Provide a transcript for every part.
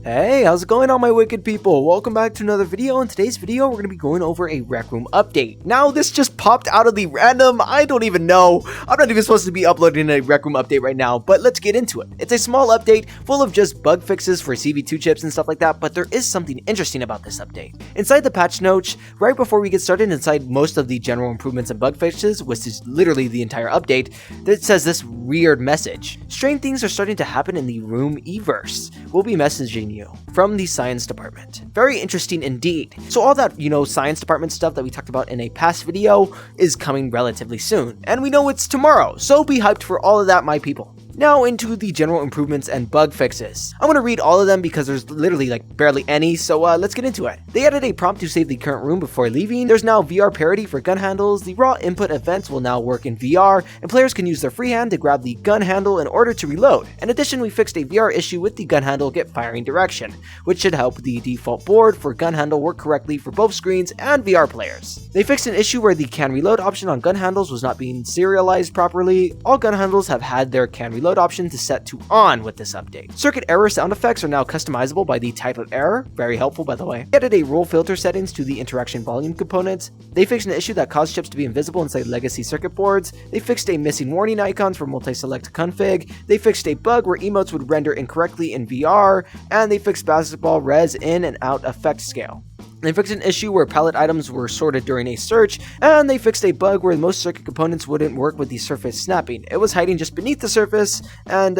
Hey, how's it going, all my wicked people? Welcome back to another video. In today's video, we're going to be going over a Rec Room update. Now, this just popped out of the random. I don't even know. I'm not even supposed to be uploading a Rec Room update right now, but let's get into it. It's a small update full of just bug fixes for CV2 chips and stuff like that, but there is something interesting about this update. Inside the patch notes, right before we get started, inside most of the general improvements and bug fixes, which is literally the entire update, it says this weird message. Strange things are starting to happen in the room Everse. We'll be messaging you from the science department. Very interesting indeed. So all that, science department stuff that we talked about in a past video is coming relatively soon. And we know it's tomorrow, so be hyped for all of that, my people. Now into the general improvements and bug fixes. I'm going to read all of them because there's literally barely any, so let's get into it. They added a prompt to save the current room before leaving. There's now VR parity for gun handles. The raw input events will now work in VR, and players can use their free hand to grab the gun handle in order to reload. In addition, we fixed a VR issue with the gun handle get firing direction, which should help the default board for gun handle work correctly for both screens and VR players. They fixed an issue where the can reload option on gun handles was not being serialized properly. All gun handles have had their can reload option to set to on with this update. Circuit error sound effects are now customizable by the type of error, very helpful by the way. They added a roll filter settings to the interaction volume components. They fixed an issue that caused chips to be invisible inside legacy circuit boards. They fixed a missing warning icons for multi-select config. They fixed a bug where emotes would render incorrectly in VR, and they fixed basketball res in and out effect scale. They fixed an issue where pallet items were sorted during a search, and they fixed a bug where most circuit components wouldn't work with the surface snapping. It was hiding just beneath the surface, and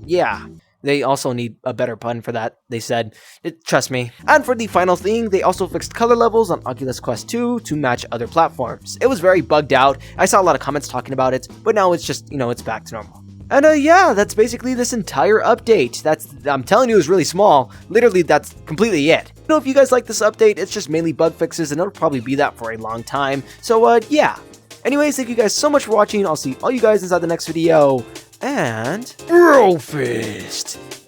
yeah. They also need a better pun for that, they said. Trust me. And for the final thing, they also fixed color levels on Oculus Quest 2 to match other platforms. It was very bugged out. I saw a lot of comments talking about it, but now it's just, it's back to normal. And yeah, that's basically this entire update. I'm telling you, it's really small. Literally, that's completely it. If you guys like this update, it's just mainly bug fixes, and it'll probably be that for a long time. So yeah. Anyways, thank you guys so much for watching. I'll see all you guys inside the next video. And Brofist!